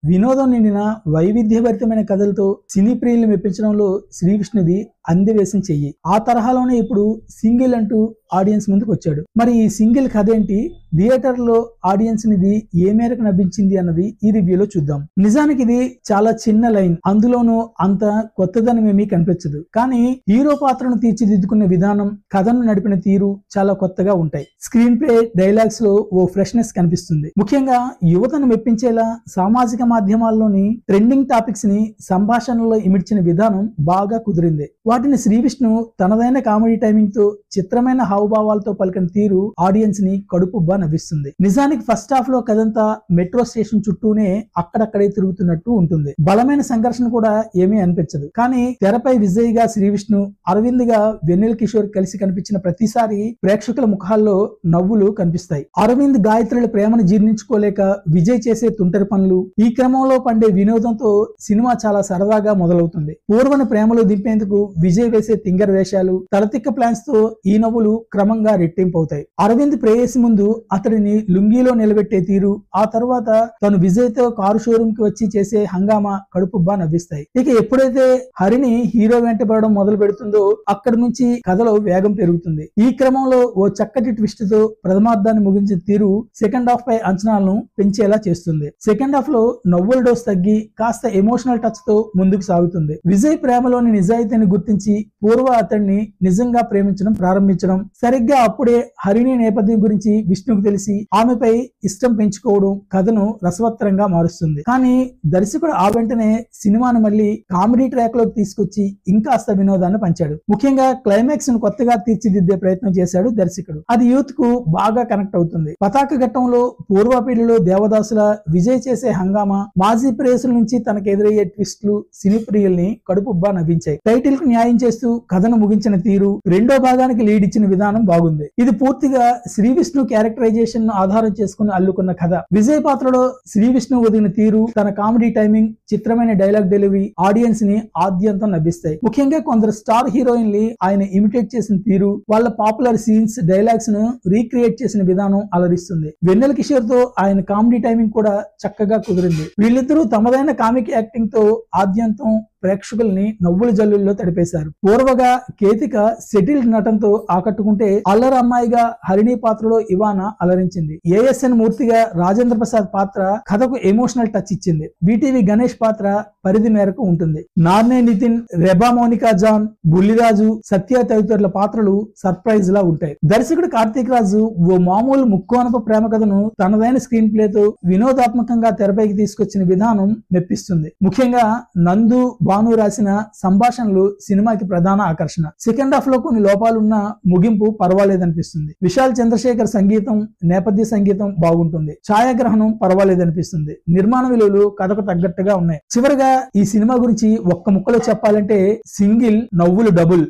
వినోదం నిండిన వైవిధ్యభరితమైన కథలతో సినీ ప్రియుల్ని మెప్పించడంలో శ్రీవిష్ణుది అందవేశం చెయ్యి. ఆ తరహాలోనే ఇప్పుడు సింగిల్ అంటూ ఆడియన్స్ ముందుకు వచ్చాడు. మరి ఈ సింగిల్ కథ ఏంటి, థియేటర్ లో ఆడియన్స్ నిది ఏ మేరకు నవ్వించింది అన్నది ఈ రివ్యూలో చూద్దాం. నిజానికి ఇది చాలా చిన్న లైన్, అందులోనూ అంత కొత్తదనం ఏమీ కనిపించదు. కానీ హీరో పాత్రను తీర్చిదిద్దుకునే విధానం, కథను నడిపిన తీరు చాలా కొత్తగా ఉంటాయి. స్క్రీన్ ప్లే, డైలాగ్స్ లో ఓ ఫ్రెష్నెస్ కనిపిస్తుంది. ముఖ్యంగా యువతను మెప్పించేలా సామాజిక మాధ్యమాల్లోని ట్రెండింగ్ టాపిక్స్ ని సంభాషణలో ఇమిడ్చిన విధానం బాగా కుదిరింది. వాటిని శ్రీవిష్ణు తనదైన కామెడీ టైమింగ్ తో, చిత్రమైన హావభావాలతో పలికిన తీరు ఆడియన్స్ ని కడుపుబ్బా నవ్విస్తుంది. నిజానికి ఫస్ట్ హాఫ్ లో కథంతా మెట్రో స్టేషన్ చుట్టూనే అక్కడక్కడే తిరుగుతున్నట్టు ఉంటుంది. బలమైన సంఘర్షణ కూడా ఏమీ అనిపించదు. కానీ తెరపై విజయ్ గా శ్రీవిష్ణు, అరవింద్ గా వెన్నెల కిషోర్ కలిసి కనిపించిన ప్రతిసారి ప్రేక్షకుల ముఖాల్లో నవ్వులు కనిపిస్తాయి. అరవింద్ గాయత్రుల ప్రేమను జీర్ణించుకోలేక విజయ్ చేసే తుంటరి పనులు, ఈ క్రమంలో పండే వినోదంతో సినిమా చాలా సరదాగా మొదలవుతుంది. పూర్వని ప్రేమలో దింపేందుకు విజయ్ వేసే తింగర్ వేషాలు, తలతిక్క ప్లాన్స్ తో ఈ నవ్వులు క్రమంగా రెట్టింపు అవుతాయి. అరవింద్ ప్రేయసి ముందు అతడిని లుంగీలో నిలబెట్టే తీరు, ఆ తర్వాత తను విజయ్ తో కారు షోరూమ్ కి వచ్చి చేసే హంగామా కడుపుబ్బా నవ్విస్తాయి. ఇక ఎప్పుడైతే హరిని హీరో వెంటబడడం మొదలు పెడుతుందో అక్కడి నుంచి కథలో వేగం పెరుగుతుంది. ఈ క్రమంలో ఓ చక్కటి ట్విస్ట్ తో ప్రథమార్థాన్ని ముగించిన తీరు సెకండ్ హాఫ్ పై అంచనాలను పెంచేలా చేస్తుంది. సెకండ్ హాఫ్ లో నవ్వుల డోస్ తగ్గి కాస్త ఎమోషనల్ టచ్ తో ముందుకు సాగుతుంది. విజయ్ ప్రేమలోని నిజాయితీని గుర్తించి పూర్వ అతన్ని నిజంగా ప్రేమించడం ప్రారంభించడం, సరిగ్గా అప్పుడే హరిణి నేపథ్యం గురించి విష్ణుకు తెలిసి ఆమెపై ఇష్టం పెంచుకోవడం కథను రసవత్తరంగా మారుస్తుంది. కానీ దర్శకుడు ఆ వెంటనే సినిమాను మళ్ళీ కామెడీ ట్రాక్ లోకి తీసుకొచ్చి ఇంకాస్త వినోదాన్ని పంచాడు. ముఖ్యంగా క్లైమాక్స్ ను కొత్తగా తీర్చిదిద్దే ప్రయత్నం చేశాడు దర్శకుడు. అది యూత్ కు బాగా కనెక్ట్ అవుతుంది. పతాక ఘట్టంలో పూర్వపీడిలో దేవదాసుల విజయ్ చేసే హంగామా, మాజీ ప్రేయసుల నుంచి తనకు ఎదురయ్యే ట్విస్టులు సినీ ప్రియుల్ని కడుపుబ్బా నవ్వించాయి. టైటిల్ కు న్యాయం చేస్తూ కథను ముగించిన తీరు, రెండో భాగానికి లీడ్ ఇచ్చిన విధానం బాగుంది. ఇది పూర్తిగా శ్రీ విష్ణు క్యారెక్టరైజేషన్ ను ఆధారం చేసుకుని అల్లుకున్న కథ. విజయ్ పాత్రలో శ్రీ విష్ణు ఒదిగిన తీరు, తన కామెడీ టైమింగ్, చిత్రమైన డైలాగ్ డెలివరీ ఆడియన్స్ ని ఆద్యంతం నవ్విస్తాయి. ముఖ్యంగా కొందరు స్టార్ హీరోయిన్లు ఆయన ఇమిటేట్ చేసిన తీరు, వాళ్ళ పాపులర్ సీన్స్, డైలాగ్స్ ను రీక్రియేట్ చేసిన విధానం అలరిస్తుంది. వెన్నెల కిషోర్ తో ఆయన కామెడీ టైమింగ్ కూడా చక్కగా కుదిరింది. వీళ్ళిద్దరూ తమదైన కామిక్ యాక్టింగ్ తో ఆద్యంతం ప్రేక్షకుల్ని నవ్వుల జల్లుల్లో తడిపేశారు. పూర్వగా కేతిక సెటిల్డ్ నటంతో ఆకట్టుకుంటే, అల్లరి అమ్మాయిగా హరిణి పాత్రలో ఇవానా అలరించింది. ఏఎస్ఎన్ మూర్తిగా రాజేంద్ర ప్రసాద్ పాత్ర కథకు ఎమోషనల్ టచ్ ఇచ్చింది. బీటీవీ గణేష్ పాత్ర పరిధి మేరకు ఉంటుంది. నార్నే నితిన్, రెబా మౌనికా జాన్, బుల్లిరాజు, సత్య తదితరుల పాత్రలు సర్ప్రైజ్ లా ఉంటాయి. దర్శకుడు కార్తీక్ రాజు ఓ మామూలు ముక్కోనప ప్రేమ కథను తనదైన స్క్రీన్ ప్లేతో వినోదాత్మకంగా తెరపైకి తీసుకొచ్చిన విధానం మెప్పిస్తుంది. ముఖ్యంగా నందు, భాను రాసిన సంభాషణలు సినిమాకి ప్రధాన ఆకర్షణ. సెకండ్ హాఫ్ లో కొన్ని లోపాలున్న ముగింపు పర్వాలేదనిపిస్తుంది. విశాల్ చంద్రశేఖర్ సంగీతం, నేపథ్య సంగీతం బాగుంటుంది. ఛాయాగ్రహణం పర్వాలేదనిపిస్తుంది. నిర్మాణ విలువలు కథకు తగ్గట్టుగా ఉన్నాయి. చివరగా ఈ సినిమా గురించి ఒక్క ముక్కలో చెప్పాలంటే సింగిల్ నవ్వులు డబుల్.